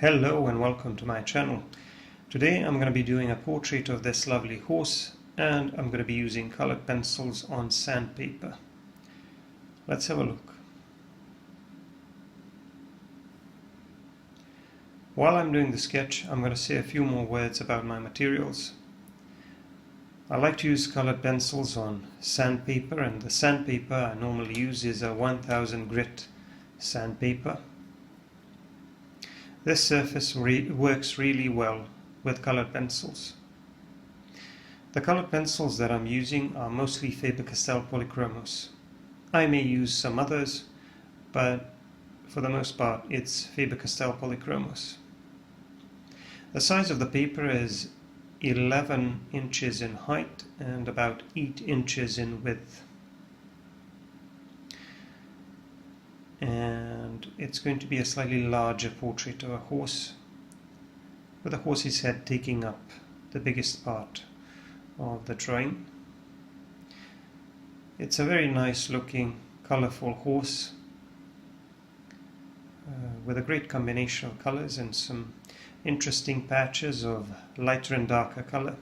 Hello and welcome to my channel. Today I'm going to be doing a portrait of this lovely horse, and I'm going to be using colored pencils on sandpaper. Let's have a look. While I'm doing the sketch, I'm going to say a few more words about my materials. I like to use colored pencils on sandpaper, and the sandpaper I normally use is a 1000 grit sandpaper. This surface works really well with colored pencils. The colored pencils that I'm using are mostly Faber-Castell Polychromos. I may use some others, but for the most part it's Faber-Castell Polychromos. The size of the paper is 11 inches in height and about 8 inches in width. And it's going to be a slightly larger portrait of a horse, with the horse's head taking up the biggest part of the drawing. It's a very nice looking, colorful horse with a great combination of colors and some interesting patches of lighter and darker color.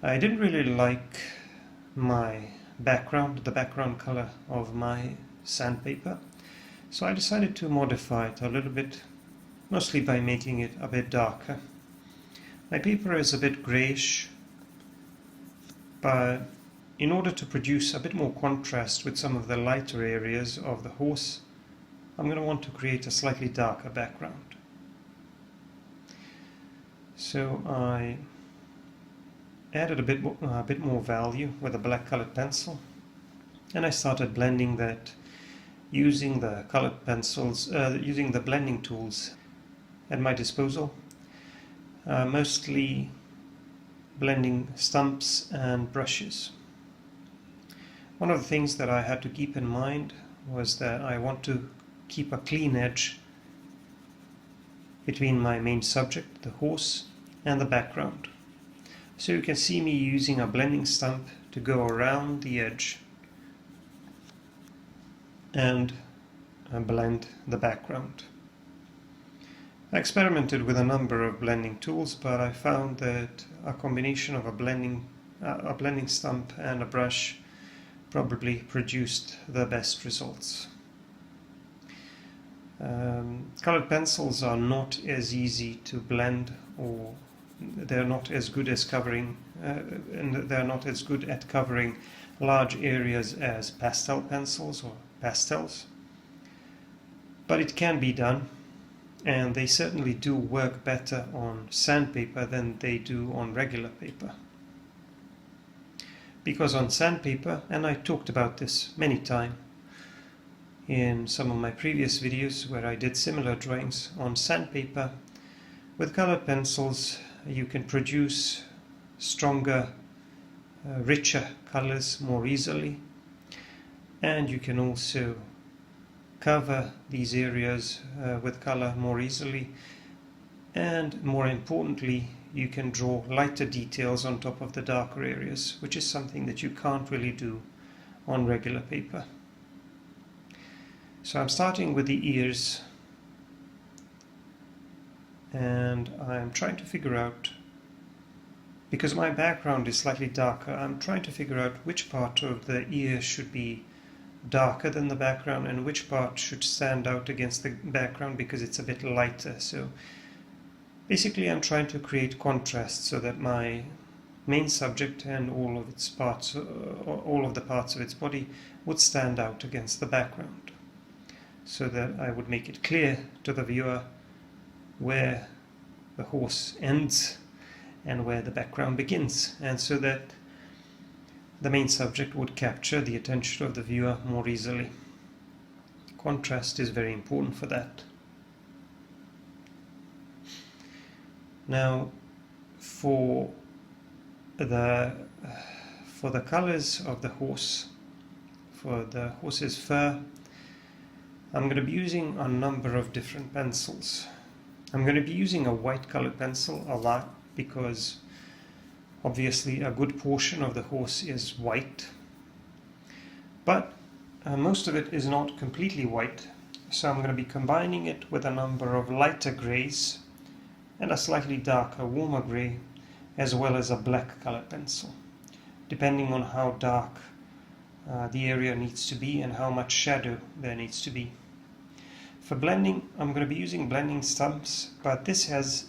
I didn't really like the background color of my sandpaper, so I decided to modify it a little bit, mostly by making it a bit darker. My paper is a bit grayish, but in order to produce a bit more contrast with some of the lighter areas of the horse, I'm going to want to create a slightly darker background. So I added a bit more value with a black colored pencil, and I started blending that using the colored pencils, using the blending tools at my disposal, mostly blending stumps and brushes. One of the things that I had to keep in mind was that I want to keep a clean edge between my main subject, the horse, and the background. So you can see me using a blending stump to go around the edge and blend the background. I experimented with a number of blending tools, but I found that a combination of a blending stump and a brush probably produced the best results. Colored pencils are not as easy to blend, or they're not as good as covering, and they're not as good at covering large areas as pastel pencils or pastels. But it can be done, and they certainly do work better on sandpaper than they do on regular paper. Because on sandpaper, and I talked about this many times in some of my previous videos where I did similar drawings, on sandpaper with colored pencils you can produce stronger, richer colors more easily, and you can also cover these areas with color more easily, and more importantly you can draw lighter details on top of the darker areas, which is something that you can't really do on regular paper. So I'm starting with the ears, and I'm trying to figure out, because my background is slightly darker, I'm trying to figure out which part of the ear should be darker than the background and which part should stand out against the background because it's a bit lighter. So basically I'm trying to create contrast so that my main subject and all of its parts, all of the parts of its body would stand out against the background, so that I would make it clear to the viewer where the horse ends and where the background begins, and so that the main subject would capture the attention of the viewer more easily. Contrast is very important for that. Now, for the colors of the horse, for the horse's fur, I'm going to be using a number of different pencils. I'm going to be using a white colored pencil a lot because obviously a good portion of the horse is white, but most of it is not completely white, So I'm going to be combining it with a number of lighter greys and a slightly darker, warmer grey, as well as a black colored pencil, depending on how dark the area needs to be and how much shadow there needs to be. For blending, I'm going to be using blending stumps, but this has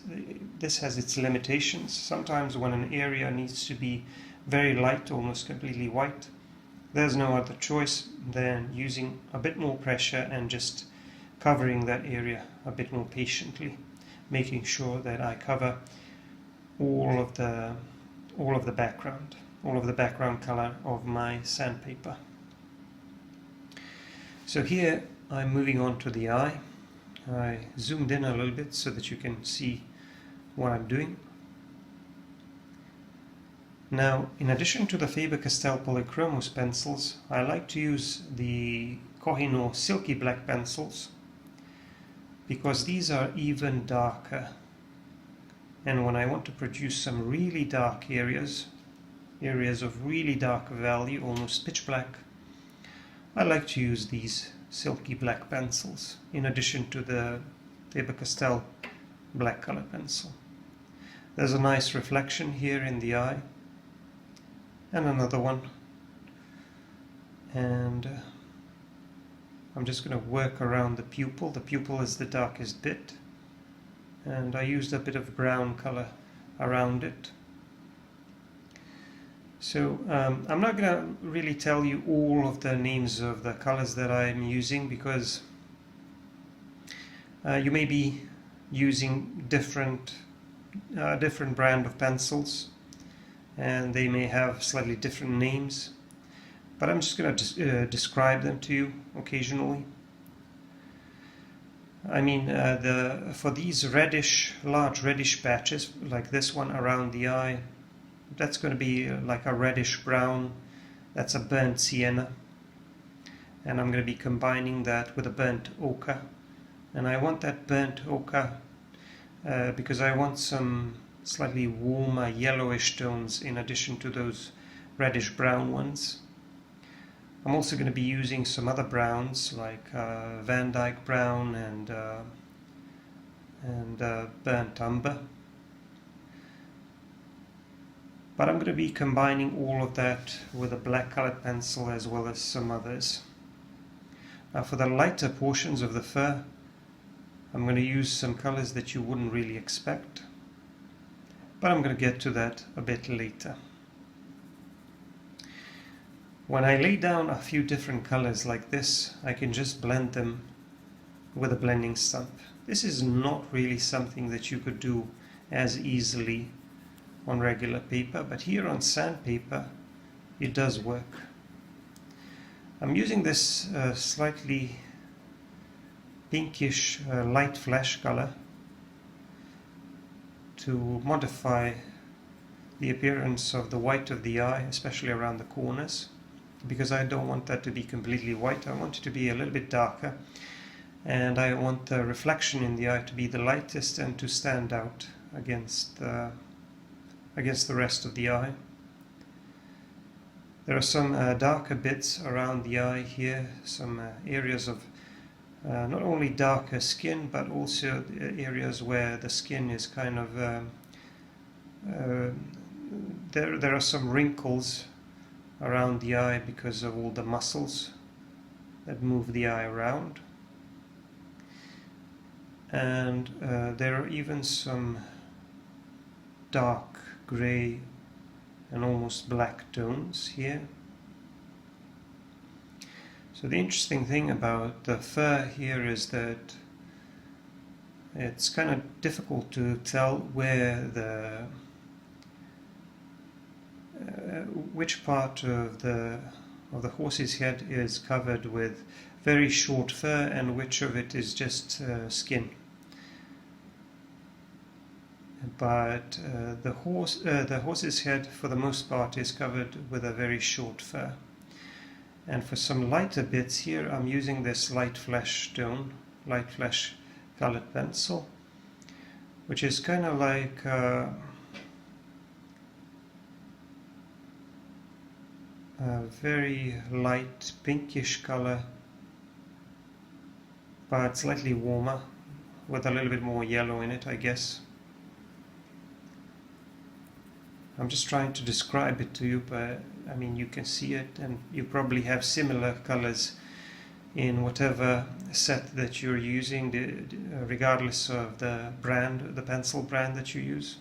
its limitations. Sometimes when an area needs to be very light, almost completely white, there's no other choice than using a bit more pressure and just covering that area a bit more patiently, making sure that I cover all of the background color of my sandpaper. So here I'm moving on to the eye. I zoomed in a little bit so that you can see what I'm doing. Now, in addition to the Faber-Castell Polychromos pencils, I like to use the Kohinoor Silky Black pencils because these are even darker. And when I want to produce some really dark areas of really dark value, almost pitch black, I like to use these silky black pencils in addition to the Faber-Castell black color pencil. There's a nice reflection here in the eye and another one, and I'm just going to work around the pupil. The pupil is the darkest bit, and I used a bit of brown color around it. So I'm not going to really tell you all of the names of the colors that I'm using, because you may be using different brand of pencils and they may have slightly different names, but I'm just going to describe them to you occasionally. I mean, for these large reddish patches like this one around the eye, that's going to be like a reddish brown. That's a burnt sienna, and I'm going to be combining that with a burnt ochre. And I want that burnt ochre because I want some slightly warmer yellowish tones in addition to those reddish brown ones. I'm also going to be using some other browns like Van Dyke brown and burnt umber. But I'm going to be combining all of that with a black colored pencil as well as some others. Now for the lighter portions of the fur, I'm going to use some colors that you wouldn't really expect, but I'm going to get to that a bit later. When I lay down a few different colors like this, I can just blend them with a blending stump. This is not really something that you could do as easily on regular paper, but here on sandpaper it does work. I'm using this slightly pinkish light flesh color to modify the appearance of the white of the eye, especially around the corners, because I don't want that to be completely white. I want it to be a little bit darker, and I want the reflection in the eye to be the lightest and to stand out against the rest of the eye. There are some darker bits around the eye here, some areas of not only darker skin, but also areas where the skin is kind of there are some wrinkles around the eye because of all the muscles that move the eye around, and there are even some dark grey and almost black tones here. So the interesting thing about the fur here is that it's kind of difficult to tell where which part of the horse's head is covered with very short fur and which of it is just skin. But the horse's head for the most part is covered with a very short fur. And for some lighter bits here, I'm using this light flesh tone, light flesh colored pencil, which is kind of like a very light pinkish color, but slightly warmer with a little bit more yellow in it, I guess. I'm just trying to describe it to you, but I mean, you can see it, and you probably have similar colors in whatever set that you're using, regardless of the brand, the pencil brand that you use.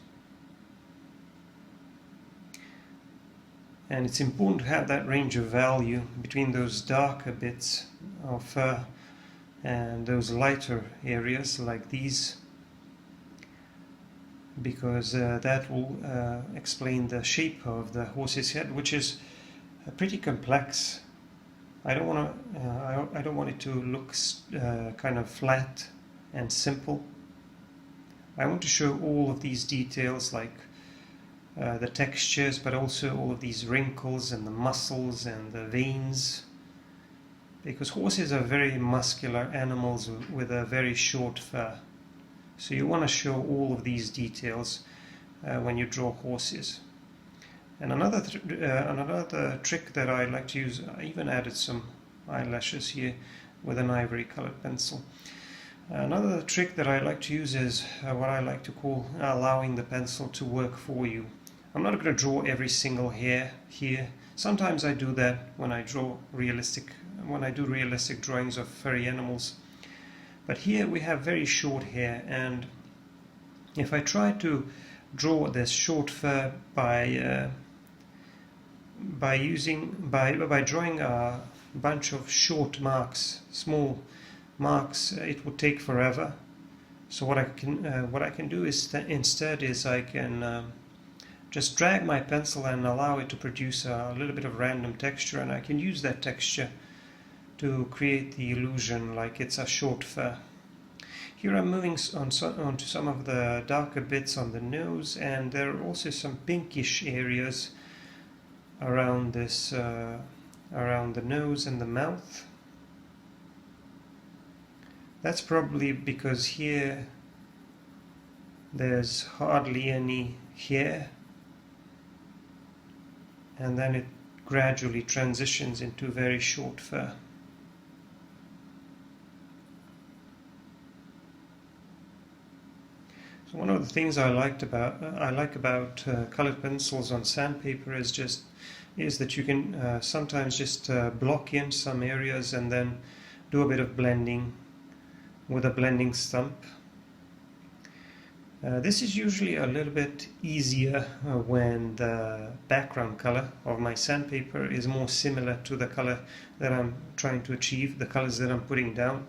And it's important to have that range of value between those darker bits of fur and those lighter areas like these, because that will explain the shape of the horse's head, which is pretty complex. I don't want it to look kind of flat and simple. I want to show all of these details, like the textures, but also all of these wrinkles and the muscles and the veins, because horses are very muscular animals with a very short fur. So you want to show all of these details when you draw horses. And another trick that I like to use, I even added some eyelashes here with an ivory colored pencil. Another trick that I like to use is what I like to call allowing the pencil to work for you. I'm not going to draw every single hair here. Sometimes I do that when I do realistic drawings of furry animals. But here we have very short hair, and if I try to draw this short fur by drawing a bunch of short marks, small marks, it would take forever. So what I can do is instead I can just drag my pencil and allow it to produce a little bit of random texture, and I can use that texture to create the illusion like it's a short fur. Here I'm moving on to some of the darker bits on the nose, and there are also some pinkish areas around this, around the nose and the mouth. That's probably because here there's hardly any hair, and then it gradually transitions into very short fur. So one of the things I like about colored pencils on sandpaper is that you can sometimes just block in some areas and then do a bit of blending with a blending stump. This is usually a little bit easier when the background color of my sandpaper is more similar to the color that I'm trying to achieve, the colors that I'm putting down.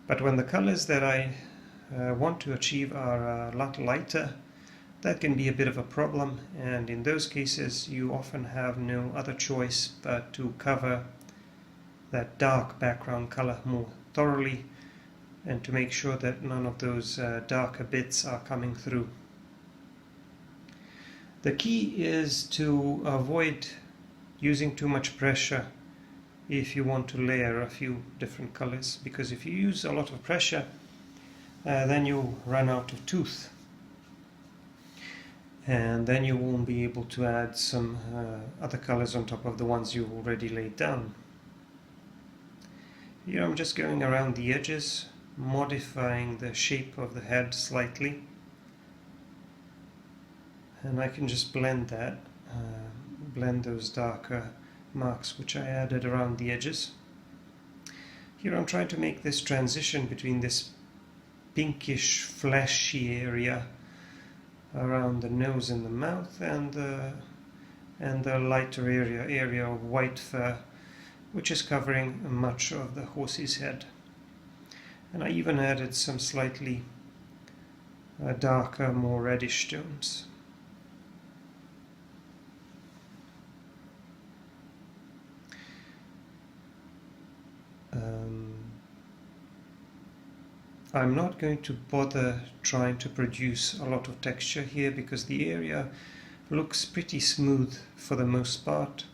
But when the colors that I want to achieve are a lot lighter, that can be a bit of a problem, and in those cases you often have no other choice but to cover that dark background color more thoroughly, and to make sure that none of those darker bits are coming through. The key is to avoid using too much pressure if you want to layer a few different colors, because if you use a lot of pressure, then you'll run out of tooth, and then you won't be able to add some other colors on top of the ones you already laid down. Here I'm just going around the edges, modifying the shape of the head slightly, and I can just blend that, blend those darker marks which I added around the edges. Here I'm trying to make this transition between this pinkish fleshy area around the nose and the mouth and the lighter area of white fur which is covering much of the horse's head. And I even added some slightly darker, more reddish tones. I'm not going to bother trying to produce a lot of texture here because the area looks pretty smooth for the most part,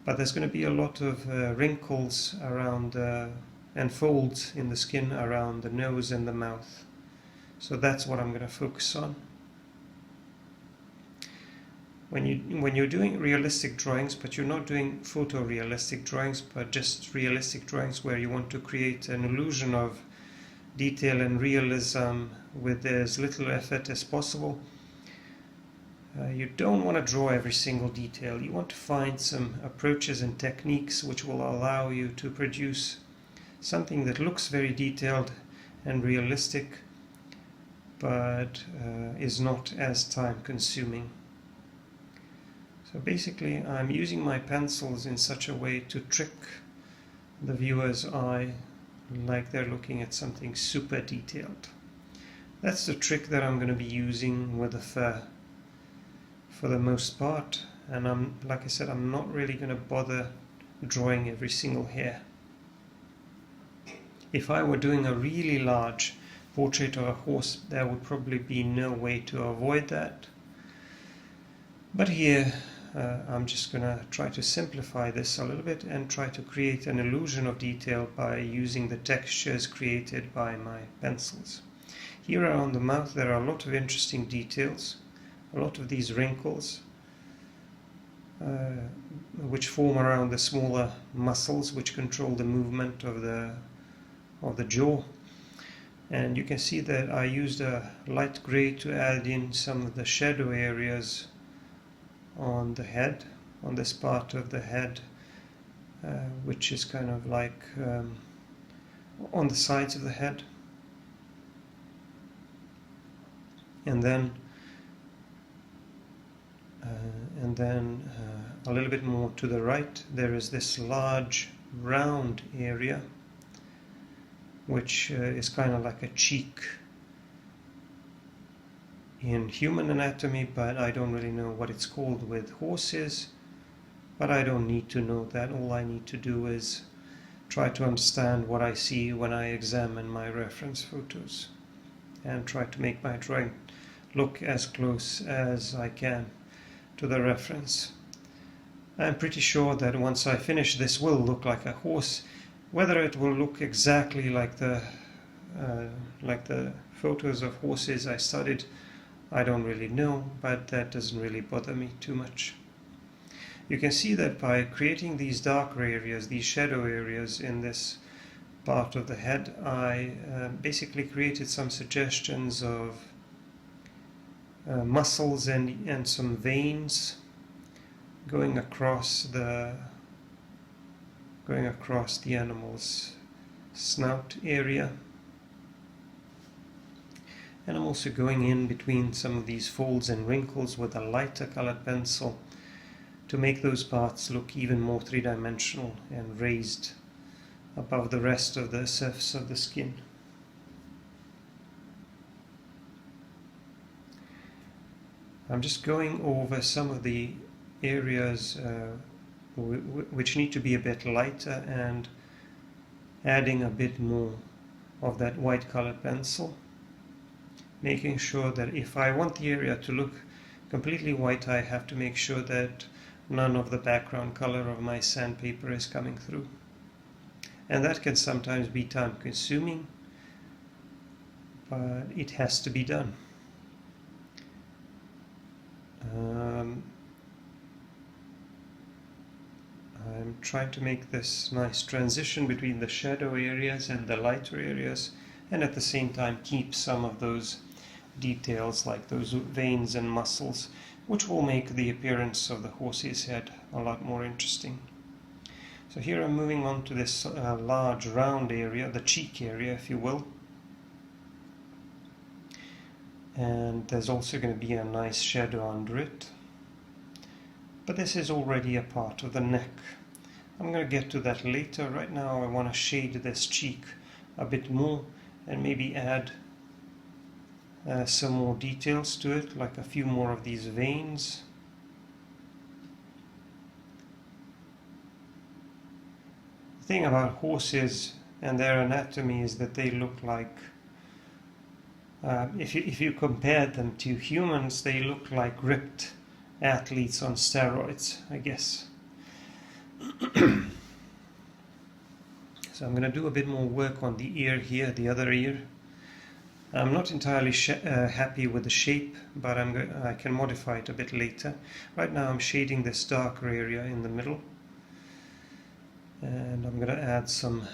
but there's going to be a lot of wrinkles around and folds in the skin around the nose and the mouth. So that's what I'm going to focus on. when you're doing realistic drawings, but you're not doing photorealistic drawings, but just realistic drawings where you want to create an illusion of detail and realism with as little effort as possible, you don't want to draw every single detail. You want to find some approaches and techniques which will allow you to produce something that looks very detailed and realistic, but is not as time consuming. So basically I'm using my pencils in such a way to trick the viewer's eye like they're looking at something super detailed. That's the trick that I'm going to be using with the fur for the most part, and like I said, I'm not really going to bother drawing every single hair. If I were doing a really large portrait of a horse, there would probably be no way to avoid that. But here I'm just going to try to simplify this a little bit and try to create an illusion of detail by using the textures created by my pencils. Here around the mouth there are a lot of interesting details, a lot of these wrinkles which form around the smaller muscles which control the movement of the jaw. And you can see that I used a light grey to add in some of the shadow areas on the head, on this part of the head, which is kind of like on the sides of the head. And then a little bit more to the right there is this large round area which is kind of like a cheek in human anatomy, but I don't really know what it's called with horses, but I don't need to know that. All I need to do is try to understand what I see when I examine my reference photos and try to make my drawing look as close as I can to the reference. I'm pretty sure that once I finish this will look like a horse. Whether it will look exactly like the photos of horses I studied, I don't really know, but that doesn't really bother me too much. You can see that by creating these darker areas, these shadow areas in this part of the head, I basically created some suggestions of muscles and some veins going across the animal's snout area. And I'm also going in between some of these folds and wrinkles with a lighter colored pencil to make those parts look even more three-dimensional and raised above the rest of the surface of the skin. I'm just going over some of the areas which need to be a bit lighter and adding a bit more of that white colored pencil, making sure that if I want the area to look completely white, I have to make sure that none of the background color of my sandpaper is coming through. And that can sometimes be time consuming, but it has to be done. I'm trying to make this nice transition between the shadow areas and the lighter areas, and at the same time keep some of those details like those veins and muscles, which will make the appearance of the horse's head a lot more interesting. So here I'm moving on to this large round area, the cheek area if you will. And there's also going to be a nice shadow under it. But this is already a part of the neck. I'm going to get to that later. Right now I want to shade this cheek a bit more and maybe add some more details to it, like a few more of these veins. The thing about horses and their anatomy is that they look like, if you compare them to humans, they look like ripped athletes on steroids, I guess. So I'm going to do a bit more work on the ear here, the other ear. I'm not entirely happy with the shape, but I can modify it a bit later. Right now I'm shading this darker area in the middle, and I'm going to add some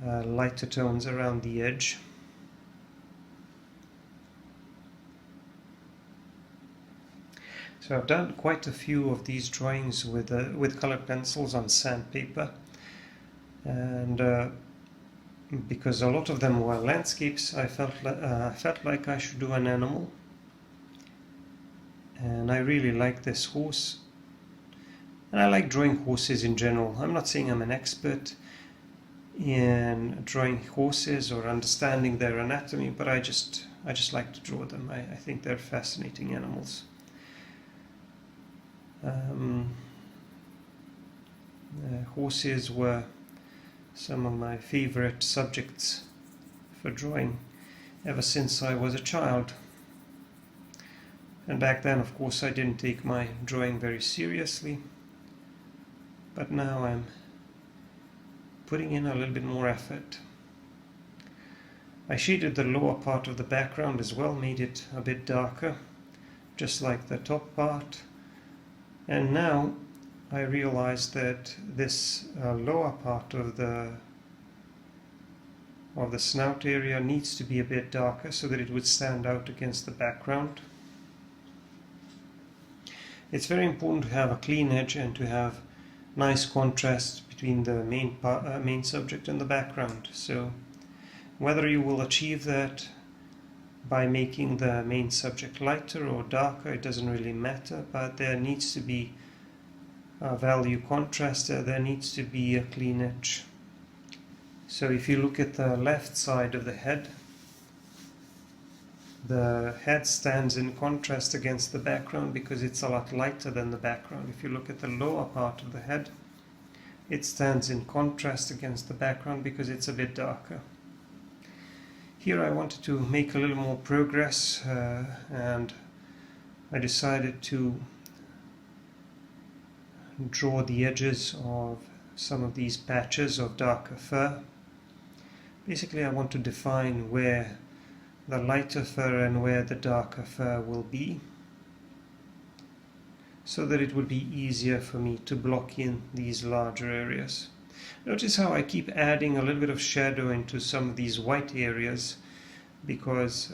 lighter tones around the edge. So I've done quite a few of these drawings with colored pencils on sandpaper, and because a lot of them were landscapes, I felt like I should do an animal, and I really like this horse, and I like drawing horses in general. I'm not saying I'm an expert in drawing horses or understanding their anatomy, but I just like to draw them. I think they're fascinating animals. Horses were some of my favorite subjects for drawing ever since I was a child. And back then, of course, I didn't take my drawing very seriously, but now I'm putting in a little bit more effort. I shaded the lower part of the background as well, made it a bit darker, just like the top part. And now I realized that this lower part of the snout area needs to be a bit darker so that it would stand out against the background. It's very important to have a clean edge and to have nice contrast between the main subject and the background. So whether you will achieve that by making the main subject lighter or darker, it doesn't really matter, but there needs to be a value contrast, there needs to be a clean edge. So if you look at the left side of the head stands in contrast against the background because it's a lot lighter than the background. If you look at the lower part of the head, it stands in contrast against the background because it's a bit darker. Here I wanted to make a little more progress, and I decided to draw the edges of some of these patches of darker fur. Basically, I want to define where the lighter fur and where the darker fur will be, so that it would be easier for me to block in these larger areas. Notice how I keep adding a little bit of shadow into some of these white areas, because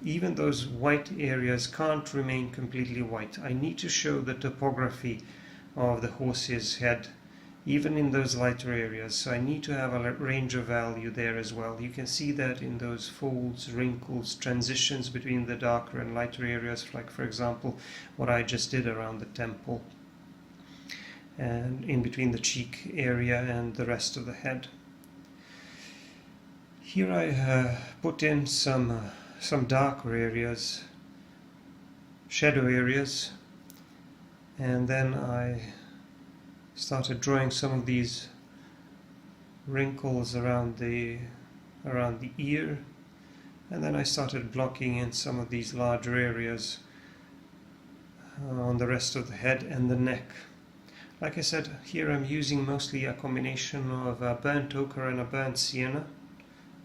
even those white areas can't remain completely white. I need to show the topography of the horse's head, even in those lighter areas. So I need to have a range of value there as well. You can see that in those folds, wrinkles, transitions between the darker and lighter areas, like for example what I just did around the temple and in between the cheek area and the rest of the head. Here I put in some darker areas, shadow areas, and then I started drawing some of these wrinkles around the ear, and then I started blocking in some of these larger areas on the rest of the head and the neck. Like I said, here I'm using mostly a combination of a burnt ochre and a burnt sienna.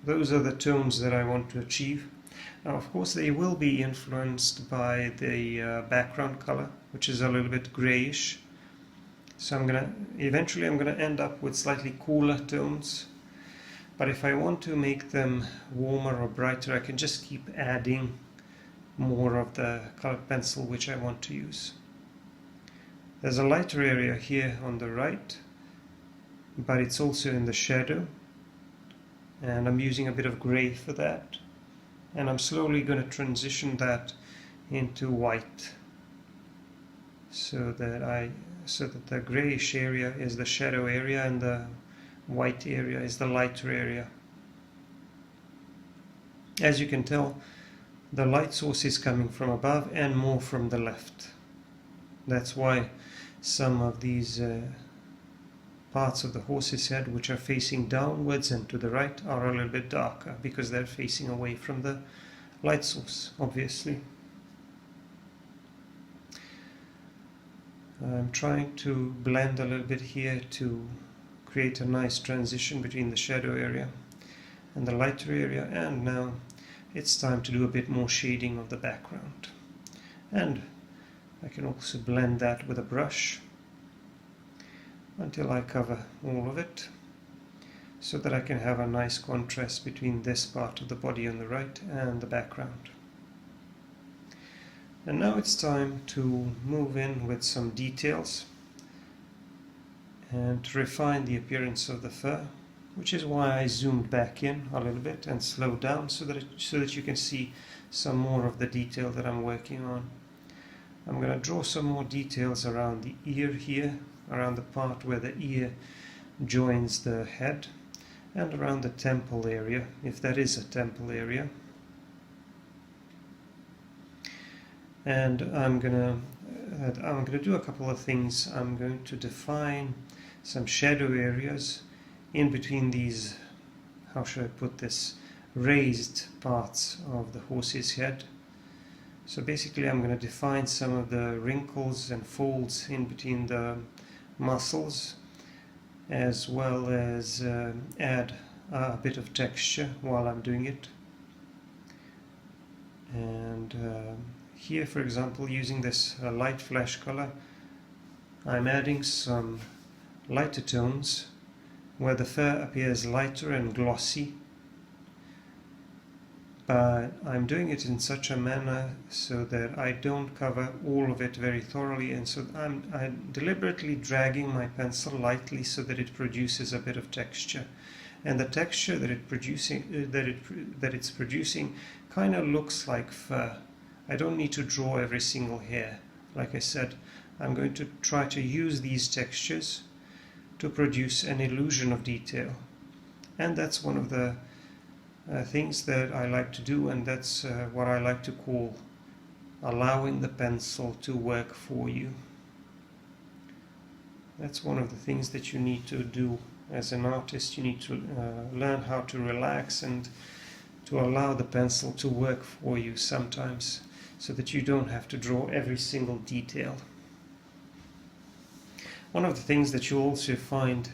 Those are the tones that I want to achieve. Now, of course, they will be influenced by the background color, which is a little bit grayish. So eventually I'm gonna end up with slightly cooler tones. But if I want to make them warmer or brighter, I can just keep adding more of the colored pencil which I want to use. There's a lighter area here on the right, but it's also in the shadow, and I'm using a bit of gray for that, and I'm slowly going to transition that into white so that the grayish area is the shadow area and the white area is the lighter area. As you can tell, the light source is coming from above and more from the left. That's why some of these parts of the horse's head which are facing downwards and to the right are a little bit darker, because they're facing away from the light source, obviously. I'm trying to blend a little bit here to create a nice transition between the shadow area and the lighter area, and now it's time to do a bit more shading of the background. And I can also blend that with a brush until I cover all of it, so that I can have a nice contrast between this part of the body on the right and the background. And now it's time to move in with some details and to refine the appearance of the fur, which is why I zoomed back in a little bit and slowed down so that you can see some more of the detail that I'm working on. I'm going to draw some more details around the ear here, around the part where the ear joins the head, and around the temple area, if that is a temple area. And I'm gonna do a couple of things. I'm going to define some shadow areas in between these, how should I put this, raised parts of the horse's head. So basically I'm going to define some of the wrinkles and folds in between the muscles, as well as add a bit of texture while I'm doing it. And here, for example, using this light flesh color, I'm adding some lighter tones where the fur appears lighter and glossy, but I'm doing it in such a manner so that I don't cover all of it very thoroughly, and so I'm deliberately dragging my pencil lightly so that it produces a bit of texture. And the texture that it's producing kind of looks like fur. I don't need to draw every single hair. Like I said, I'm going to try to use these textures to produce an illusion of detail. And that's one of the things that I like to do, and that's what I like to call allowing the pencil to work for you. That's one of the things that you need to do as an artist. You need to learn how to relax and to allow the pencil to work for you sometimes, so that you don't have to draw every single detail. One of the things that you also find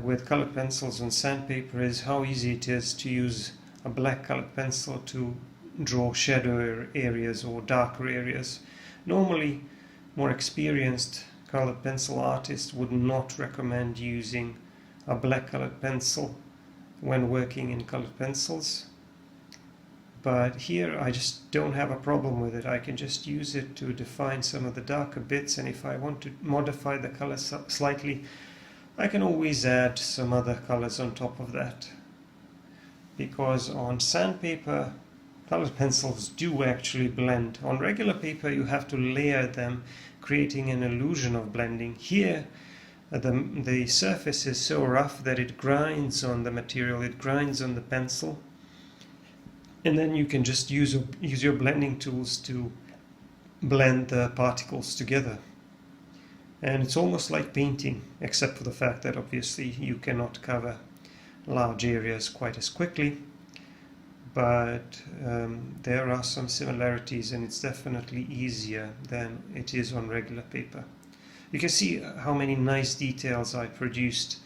with colored pencils on sandpaper is how easy it is to use a black colored pencil to draw shadow areas or darker areas. Normally, more experienced colored pencil artists would not recommend using a black colored pencil when working in colored pencils. But here I just don't have a problem with it. I can just use it to define some of the darker bits, and if I want to modify the color slightly, I can always add some other colors on top of that. Because on sandpaper, colored pencils do actually blend. On regular paper you have to layer them, creating an illusion of blending. Here the surface is so rough that it grinds on the material, it grinds on the pencil, and then you can just use your blending tools to blend the particles together. And it's almost like painting, except for the fact that obviously you cannot cover large areas quite as quickly, but there are some similarities, and it's definitely easier than it is on regular paper. You can see how many nice details I produced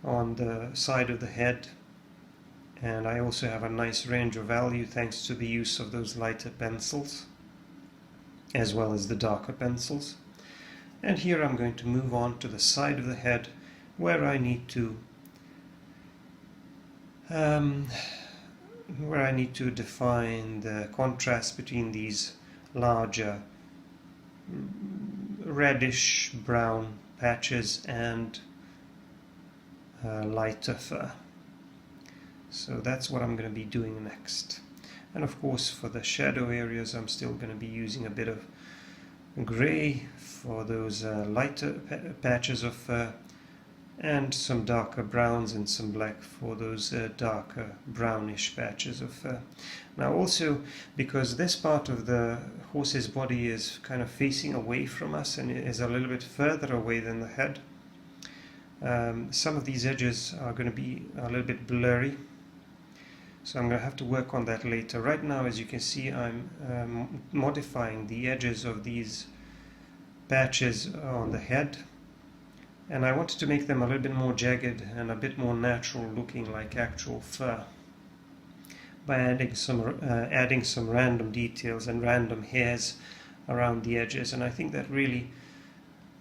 on the side of the head, and I also have a nice range of value thanks to the use of those lighter pencils as well as the darker pencils. And here I'm going to move on to the side of the head where I need to define the contrast between these larger reddish brown patches and lighter fur. So that's what I'm going to be doing next. And of course for the shadow areas I'm still going to be using a bit of grey for those lighter patches of fur, and some darker browns and some black for those darker brownish patches of fur. Now also, because this part of the horse's body is kind of facing away from us and is a little bit further away than the head, some of these edges are going to be a little bit blurry. So I'm going to have to work on that later. Right now, as you can see, I'm modifying the edges of these patches on the head, and I wanted to make them a little bit more jagged and a bit more natural looking, like actual fur. by adding some random details and random hairs around the edges, and I think that really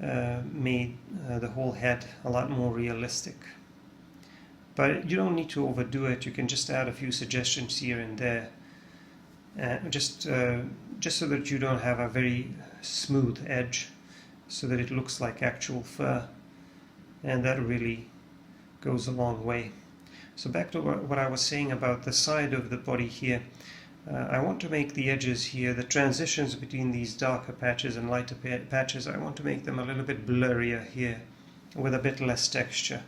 made the whole head a lot more realistic. But you don't need to overdo it. You can just add a few suggestions here and there, just so that you don't have a very smooth edge, so that it looks like actual fur, and that really goes a long way. So back to what I was saying about the side of the body here. I want to make the edges here, the transitions between these darker patches and lighter patches, I want to make them a little bit blurrier here, with a bit less texture.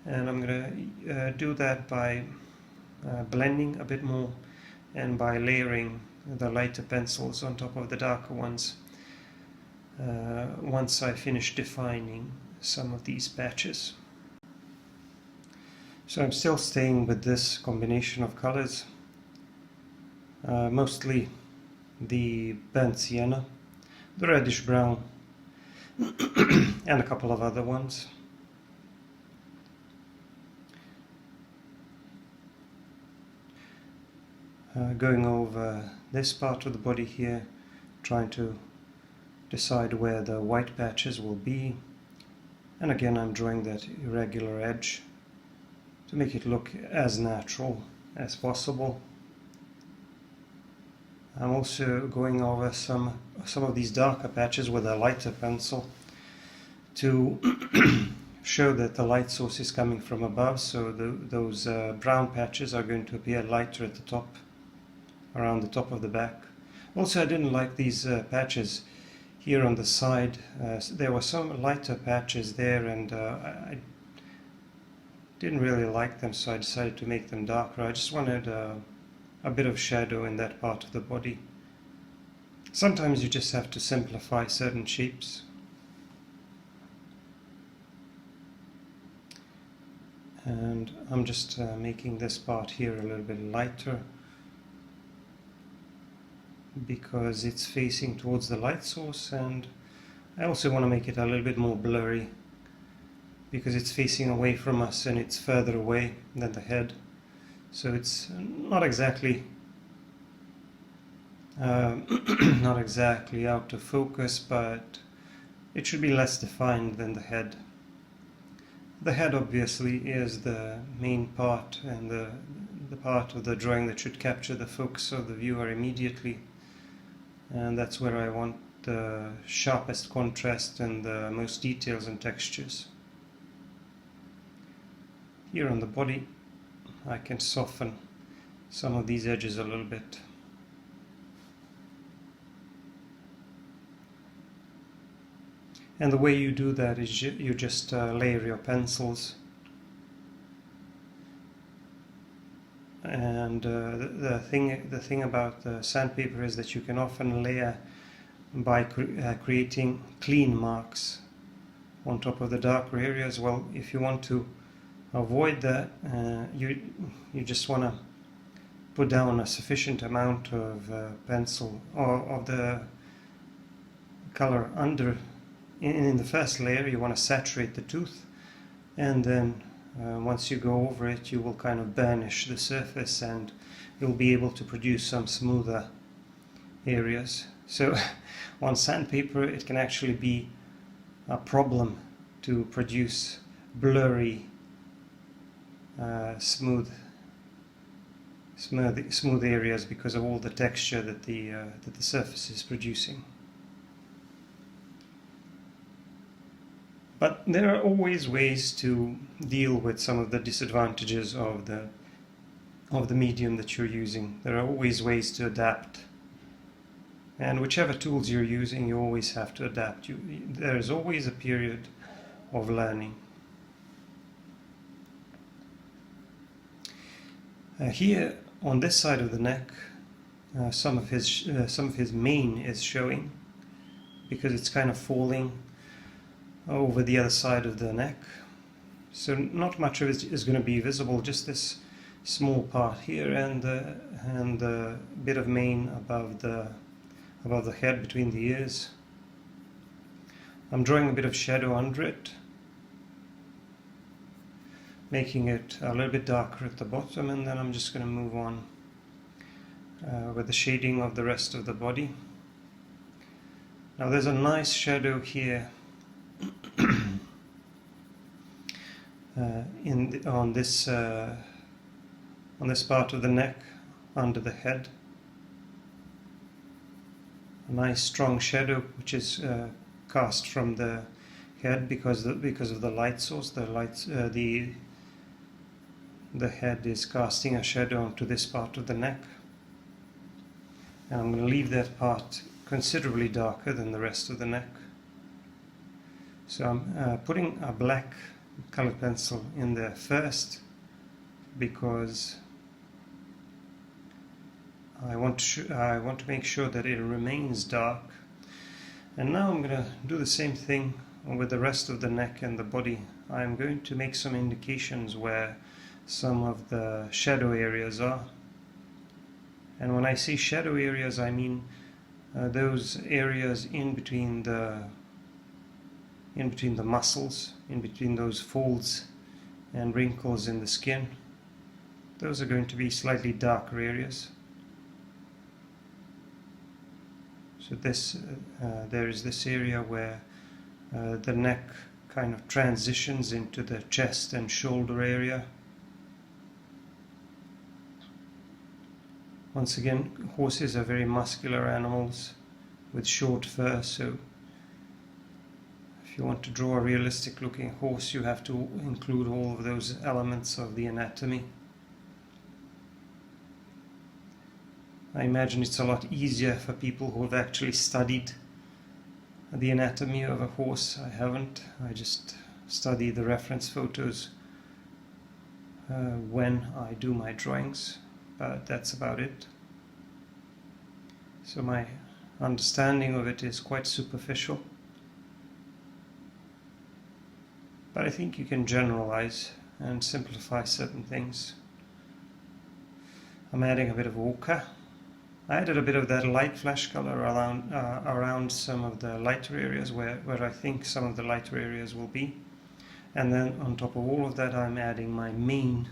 And I'm going to do that by blending a bit more and by layering the lighter pencils on top of the darker ones once I finish defining some of these patches. So I'm still staying with this combination of colors, mostly the burnt sienna, the reddish brown, and a couple of other ones. Going over this part of the body here, trying to decide where the white patches will be, and again I'm drawing that irregular edge to make it look as natural as possible. I'm also going over some of these darker patches with a lighter pencil to show that the light source is coming from above, so those brown patches are going to appear lighter at the top, around the top of the back. Also, I didn't like these patches here on the side. There were some lighter patches there, and I didn't really like them, so I decided to make them darker. I just wanted a bit of shadow in that part of the body. Sometimes you just have to simplify certain shapes. And I'm just making this part here a little bit lighter, because it's facing towards the light source, and I also want to make it a little bit more blurry because it's facing away from us and it's further away than the head, so it's not exactly not exactly out of focus, but it should be less defined than the head. The head obviously is the main part and the part of the drawing that should capture the focus of the viewer immediately, and that's where I want the sharpest contrast and the most details and textures. Here on the body I can soften some of these edges a little bit. And the way you do that is you just layer your pencils, and the thing about the sandpaper is that you can often layer by creating clean marks on top of the darker areas. Well, if you want to avoid that, you just want to put down a sufficient amount of pencil or of the color under. In the first layer you want to saturate the tooth, and then once you go over it you will kind of burnish the surface and you'll be able to produce some smoother areas. So on sandpaper it can actually be a problem to produce blurry smooth areas because of all the texture that the surface is producing. But there are always ways to deal with some of the disadvantages of the medium that you're using. There are always ways to adapt, and whichever tools you're using, you always have to adapt. There is always a period of learning. Here on this side of the neck, some of his mane is showing because it's kind of falling over the other side of the neck, so not much of it is going to be visible, just this small part here and a bit of mane above the head between the ears. I'm drawing a bit of shadow under it, making it a little bit darker at the bottom, and then I'm just going to move on with the shading of the rest of the body. Now there's a nice shadow here on this part of the neck under the head. A nice strong shadow which is cast from the head because of the light source. The head is casting a shadow onto this part of the neck, and I'm going to leave that part considerably darker than the rest of the neck. So I'm putting a black colored pencil in there first because I want to make sure that it remains dark. And now I'm going to do the same thing with the rest of the neck and the body. I'm going to make some indications where some of the shadow areas are. And when I say shadow areas, I mean those areas in between the muscles, in between those folds and wrinkles in the skin. Those are going to be slightly darker areas. So there is this area where the neck kind of transitions into the chest and shoulder area. Once again, horses are very muscular animals with short fur, so if you want to draw a realistic looking horse, you have to include all of those elements of the anatomy. I imagine it's a lot easier for people who have actually studied the anatomy of a horse. I haven't. I just study the reference photos when I do my drawings, but that's about it. So my understanding of it is quite superficial, but I think you can generalize and simplify certain things. I'm adding a bit of ochre. I added a bit of that light flash color around some of the lighter areas where I think some of the lighter areas will be. And then on top of all of that, I'm adding my main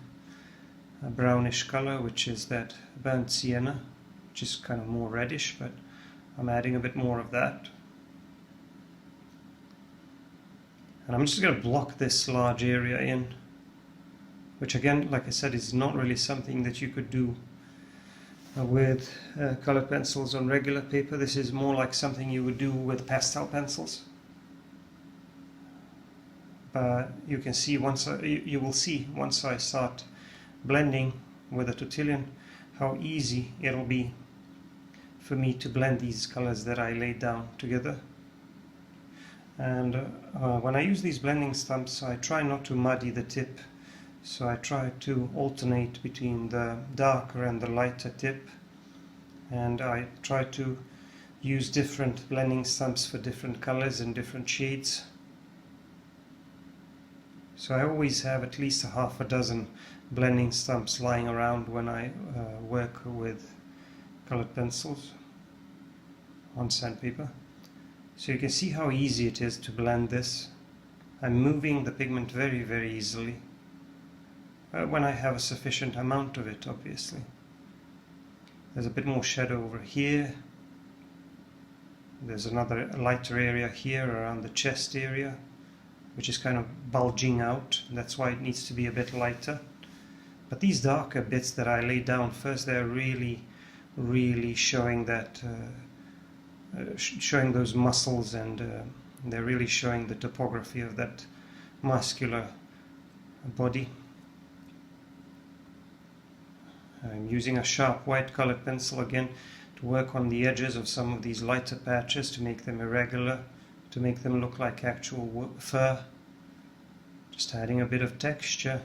brownish color, which is that burnt sienna, which is kind of more reddish, but I'm adding a bit more of that. And I'm just going to block this large area in, which again, like I said, is not really something that you could do with colored pencils on regular paper. This is more like something you would do with pastel pencils. But you can see you will see once I start blending with a Tortillion how easy it'll be for me to blend these colors that I laid down together. And when I use these blending stumps, I try not to muddy the tip. So I try to alternate between the darker and the lighter tip, and I try to use different blending stumps for different colors and different shades. So I always have at least a half a dozen blending stumps lying around when I work with colored pencils on sandpaper. So you can see how easy it is to blend this. I'm moving the pigment very, very easily. When I have a sufficient amount of it, obviously. There's a bit more shadow over here. There's another lighter area here around the chest area, which is kind of bulging out. That's why it needs to be a bit lighter. But these darker bits that I laid down first, they're really, really showing that, showing those muscles, and they're really showing the topography of that muscular body. I'm using a sharp white colored pencil again to work on the edges of some of these lighter patches to make them irregular, to make them look like actual fur. Just adding a bit of texture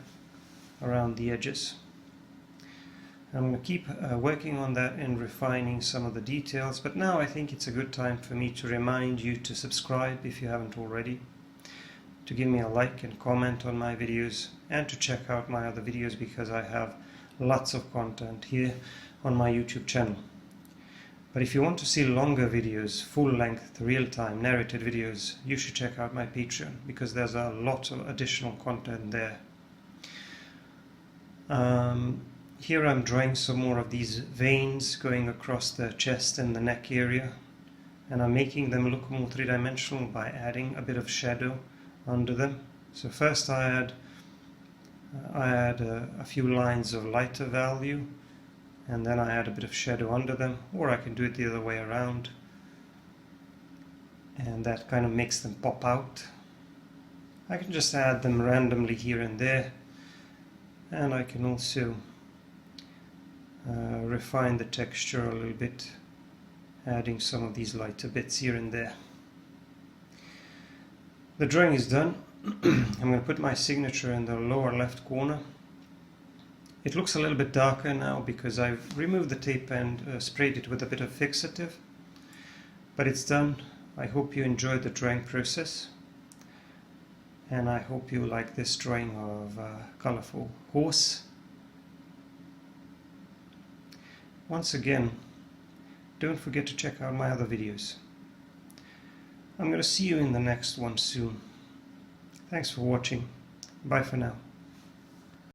around the edges. I'm going to keep working on that and refining some of the details, but now I think it's a good time for me to remind you to subscribe if you haven't already, to give me a like and comment on my videos, and to check out my other videos because I have lots of content here on my YouTube channel. But if you want to see longer videos, full-length, real-time narrated videos, you should check out my Patreon because there's a lot of additional content there. Here I'm drawing some more of these veins going across the chest and the neck area, and I'm making them look more three-dimensional by adding a bit of shadow under them. So first I add a few lines of lighter value, and then I add a bit of shadow under them, or I can do it the other way around, and that kind of makes them pop out. I can just add them randomly here and there, and I can also refine the texture a little bit, adding some of these lighter bits here and there. The drawing is done. I'm going to put my signature in the lower left corner. It looks a little bit darker now because I've removed the tape and sprayed it with a bit of fixative, but it's done. I hope you enjoyed the drawing process, and I hope you like this drawing of a colorful horse. Once again, don't forget to check out my other videos. I'm going to see you in the next one soon. Thanks for watching. Bye for now.